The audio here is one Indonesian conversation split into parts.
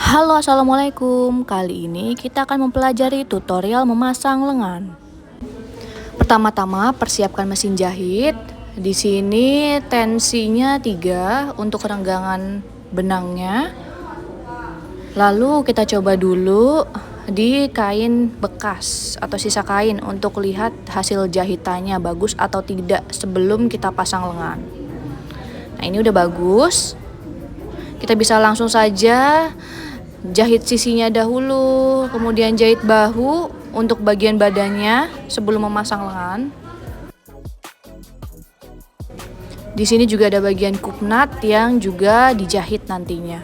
Halo, assalamualaikum. Kali ini kita akan mempelajari tutorial memasang lengan. Pertama-tama persiapkan mesin jahit. Di sini tensinya 3 untuk renggangan benangnya. Lalu kita coba dulu di kain bekas atau sisa kain untuk lihat hasil jahitannya bagus atau tidak sebelum kita pasang lengan. Nah, ini udah bagus. Kita bisa langsung saja jahit sisinya dahulu, kemudian jahit bahu untuk bagian badannya sebelum memasang lengan. Di sini juga ada bagian kupnat yang juga dijahit nantinya.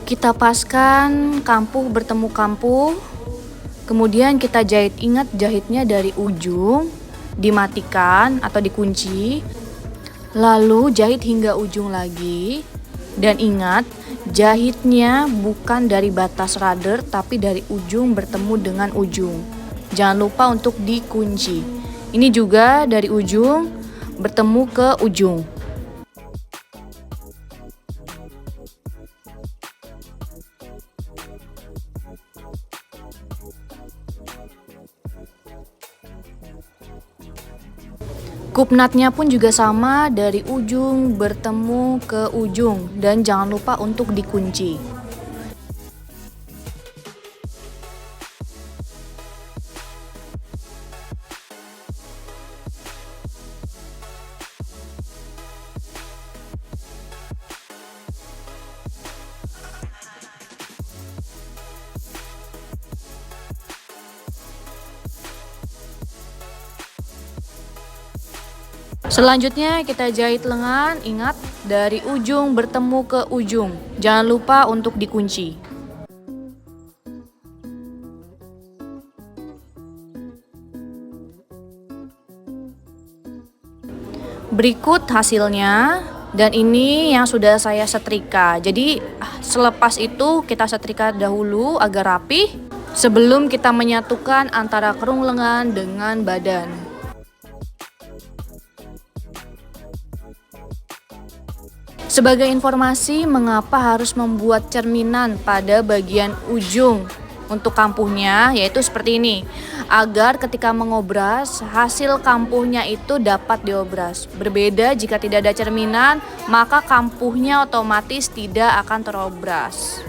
Kita paskan kampuh bertemu kampuh. Kemudian kita jahit, ingat jahitnya dari ujung, dimatikan atau dikunci. Lalu jahit hingga ujung lagi. Dan ingat, jahitnya bukan dari batas rader tapi dari ujung bertemu dengan ujung. Jangan lupa untuk dikunci. Ini juga dari ujung bertemu ke ujung. Kupnatnya pun juga sama, dari ujung bertemu ke ujung, dan jangan lupa untuk dikunci. Selanjutnya kita jahit lengan, ingat dari ujung bertemu ke ujung. Jangan lupa untuk dikunci. Berikut hasilnya, dan ini yang sudah saya setrika. Jadi selepas itu kita setrika dahulu agar rapi sebelum kita menyatukan antara kerung lengan dengan badan. Sebagai informasi, mengapa harus membuat cerminan pada bagian ujung untuk kampuhnya, yaitu seperti ini, agar ketika mengobras, hasil kampuhnya itu dapat diobras. Berbeda jika tidak ada cerminan, maka kampuhnya otomatis tidak akan terobras.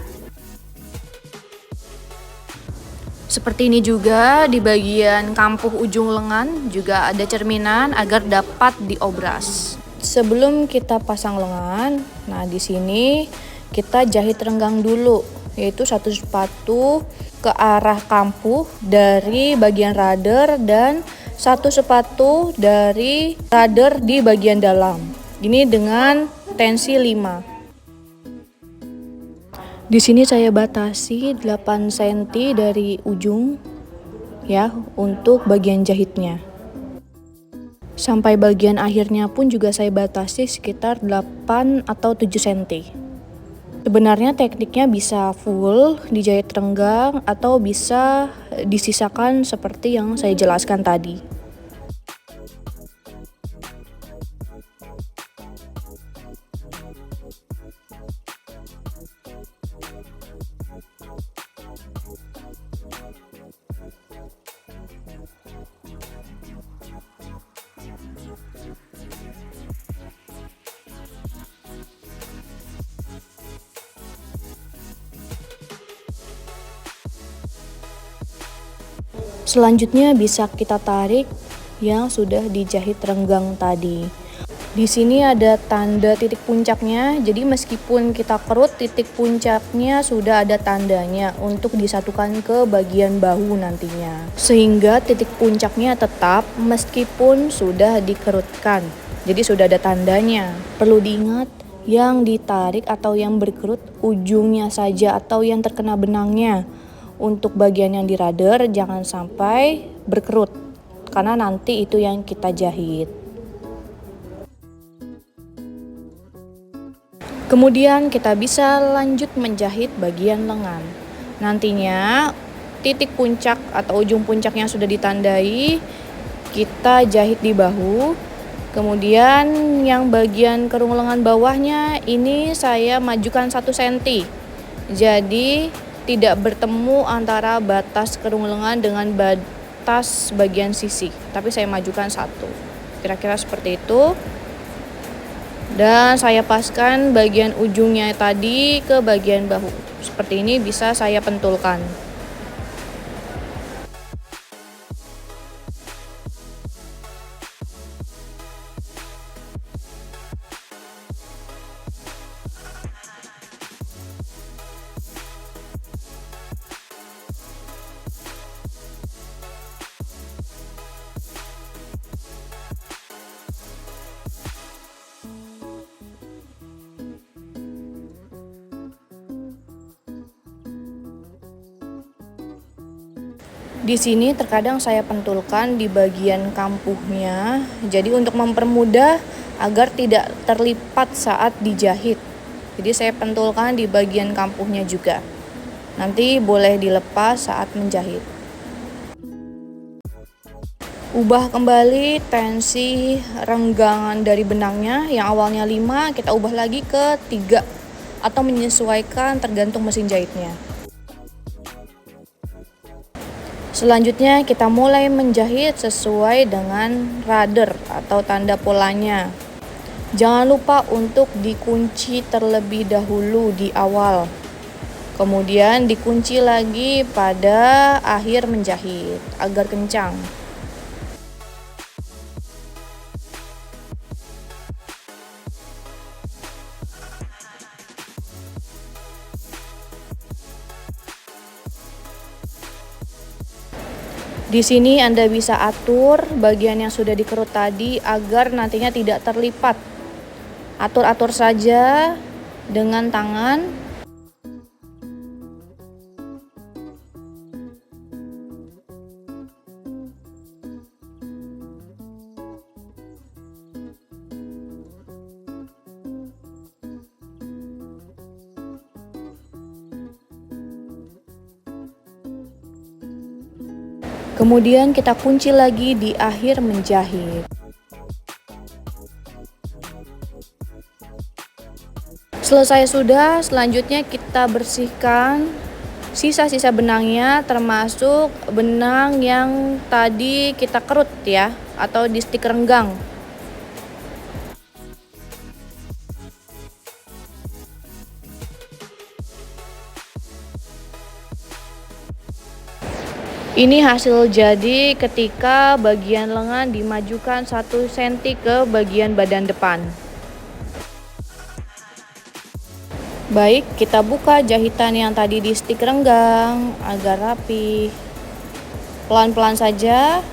Seperti ini juga di bagian kampuh ujung lengan juga ada cerminan agar dapat diobras. Sebelum kita pasang lengan, nah di sini kita jahit renggang dulu, yaitu satu sepatu ke arah kampuh dari bagian rader dan satu sepatu dari rader di bagian dalam. Ini dengan tensi 5. Di sini saya batasi 8 cm dari ujung ya untuk bagian jahitnya. Sampai bagian akhirnya pun juga saya batasi sekitar 8 atau 7 cm. Sebenarnya tekniknya bisa full dijahit renggang atau bisa disisakan seperti yang saya jelaskan tadi. Selanjutnya bisa kita tarik yang sudah dijahit renggang tadi. Di sini ada tanda titik puncaknya, jadi meskipun kita kerut, titik puncaknya sudah ada tandanya untuk disatukan ke bagian bahu nantinya. Sehingga titik puncaknya tetap meskipun sudah dikerutkan. Jadi sudah ada tandanya. Perlu diingat, yang ditarik atau yang berkerut ujungnya saja atau yang terkena benangnya. Untuk bagian yang di rader jangan sampai berkerut, karena nanti itu yang kita jahit. Kemudian kita bisa lanjut menjahit bagian lengan. Nantinya titik puncak atau ujung puncak yang sudah ditandai kita jahit di bahu. Kemudian yang bagian kerung lengan bawahnya ini saya majukan 1 cm. Jadi tidak bertemu antara batas kerung lengan dengan batas bagian sisi, tapi saya majukan 1. Kira-kira seperti itu. Dan saya paskan bagian ujungnya tadi ke bagian bahu. Seperti ini bisa saya pentulkan. Di sini terkadang saya pentulkan di bagian kampuhnya, jadi untuk mempermudah agar tidak terlipat saat dijahit. Jadi saya pentulkan di bagian kampuhnya juga. Nanti boleh dilepas saat menjahit. Ubah kembali tensi renggangan dari benangnya, yang awalnya 5 kita ubah lagi ke 3 atau menyesuaikan tergantung mesin jahitnya. Selanjutnya kita mulai menjahit sesuai dengan rudder atau tanda polanya. Jangan lupa untuk dikunci terlebih dahulu di awal. Kemudian dikunci lagi pada akhir menjahit agar kencang. Di sini Anda bisa atur bagian yang sudah dikerut tadi agar nantinya tidak terlipat. Atur-atur saja dengan tangan. Kemudian kita kunci lagi di akhir menjahit. Selesai sudah, selanjutnya kita bersihkan sisa-sisa benangnya, termasuk benang yang tadi kita kerut ya, atau di stik renggang. Ini hasil jadi ketika bagian lengan dimajukan 1 cm ke bagian badan depan. Baik, kita buka jahitan yang tadi di stik renggang agar rapi. Pelan-pelan saja,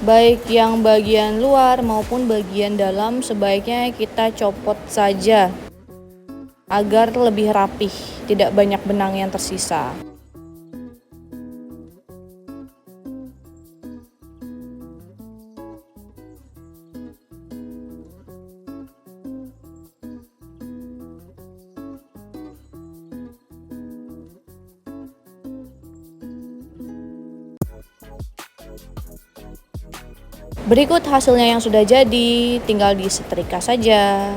baik yang bagian luar maupun bagian dalam sebaiknya kita copot saja agar lebih rapih, tidak banyak benang yang tersisa. Berikut hasilnya yang sudah jadi, tinggal disetrika saja.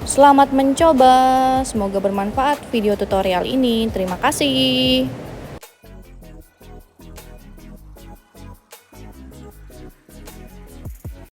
Selamat mencoba, semoga bermanfaat video tutorial ini. Terima kasih.